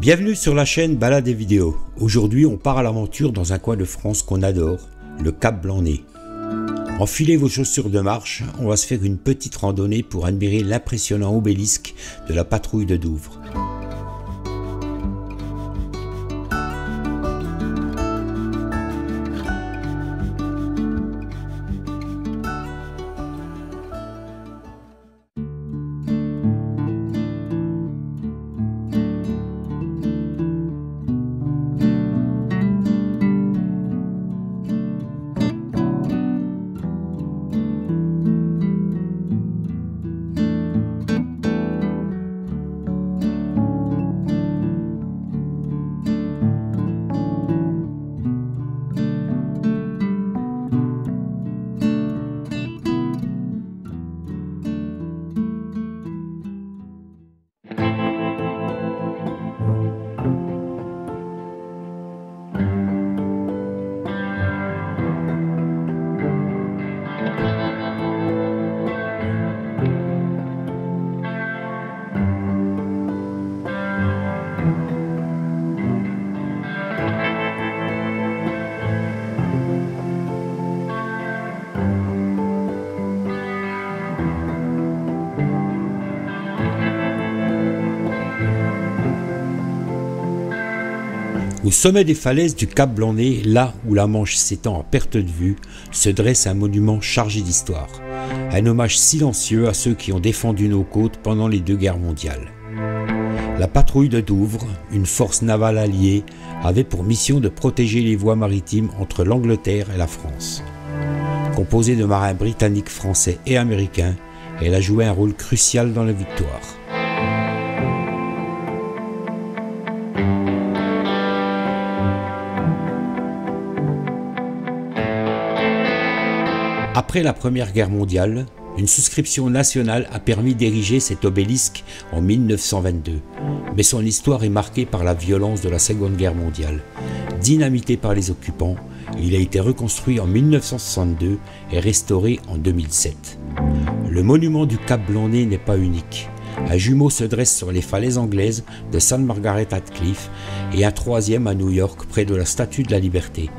Bienvenue sur la chaîne Balades et Vidéos. Aujourd'hui, on part à l'aventure dans un coin de France qu'on adore, le Cap Blanc-Nez. Enfilez vos chaussures de marche, on va se faire une petite randonnée pour admirer l'impressionnant obélisque de la patrouille de Douvres. Au sommet des falaises du Cap Blanc-Nez, là où la Manche s'étend à perte de vue, se dresse un monument chargé d'histoire. Un hommage silencieux à ceux qui ont défendu nos côtes pendant les deux guerres mondiales. La patrouille de Douvres, une force navale alliée, avait pour mission de protéger les voies maritimes entre l'Angleterre et la France. Composée de marins britanniques, français et américains, elle a joué un rôle crucial dans la victoire. Après la Première Guerre mondiale, une souscription nationale a permis d'ériger cet obélisque en 1922. Mais son histoire est marquée par la violence de la Seconde Guerre mondiale. Dynamité par les occupants, il a été reconstruit en 1962 et restauré en 2007. Le monument du Cap Blanc-Nez n'est pas unique. Un jumeau se dresse sur les falaises anglaises de St. Margaret-at-Cliff et un troisième à New York près de la Statue de la Liberté.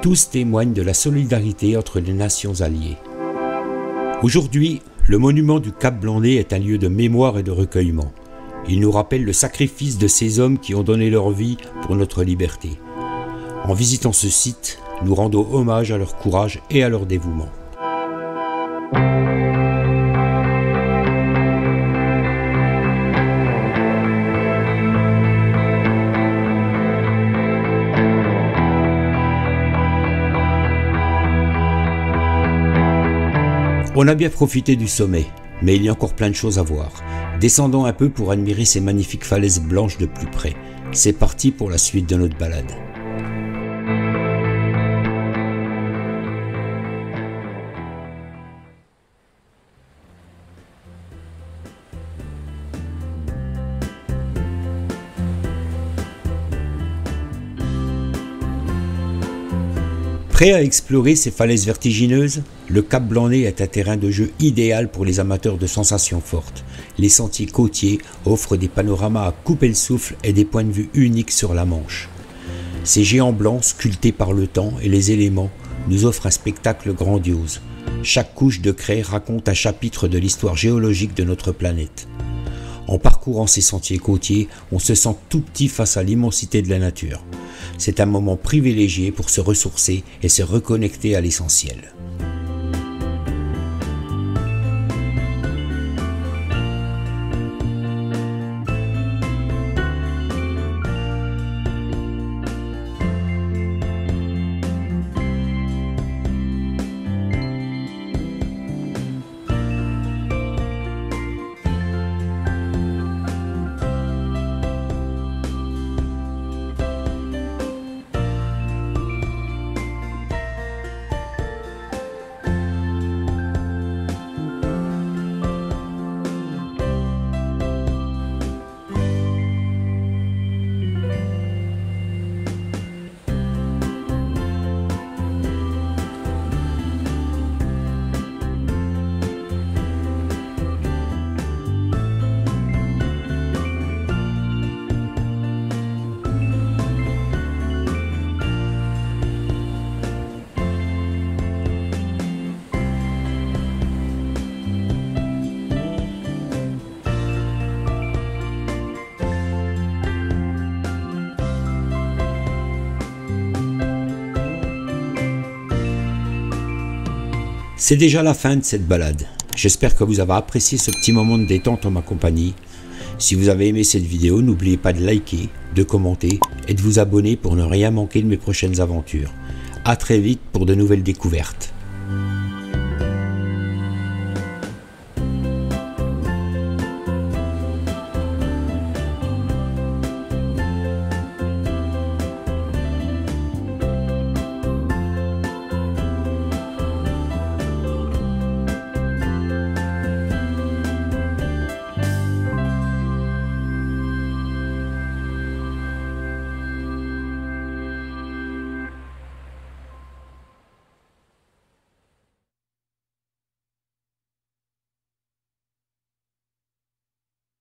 Tous témoignent de la solidarité entre les nations alliées. Aujourd'hui, le monument du Cap Blanc-Nez est un lieu de mémoire et de recueillement. Il nous rappelle le sacrifice de ces hommes qui ont donné leur vie pour notre liberté. En visitant ce site, nous rendons hommage à leur courage et à leur dévouement. On a bien profité du sommet, mais il y a encore plein de choses à voir. Descendons un peu pour admirer ces magnifiques falaises blanches de plus près. C'est parti pour la suite de notre balade. Prêt à explorer ces falaises vertigineuses, le Cap Blanc-Nez est un terrain de jeu idéal pour les amateurs de sensations fortes. Les sentiers côtiers offrent des panoramas à couper le souffle et des points de vue uniques sur la Manche. Ces géants blancs sculptés par le temps et les éléments nous offrent un spectacle grandiose. Chaque couche de craie raconte un chapitre de l'histoire géologique de notre planète. En parcourant ces sentiers côtiers, on se sent tout petit face à l'immensité de la nature. C'est un moment privilégié pour se ressourcer et se reconnecter à l'essentiel. C'est déjà la fin de cette balade. J'espère que vous avez apprécié ce petit moment de détente en ma compagnie. Si vous avez aimé cette vidéo, n'oubliez pas de liker, de commenter et de vous abonner pour ne rien manquer de mes prochaines aventures. A très vite pour de nouvelles découvertes.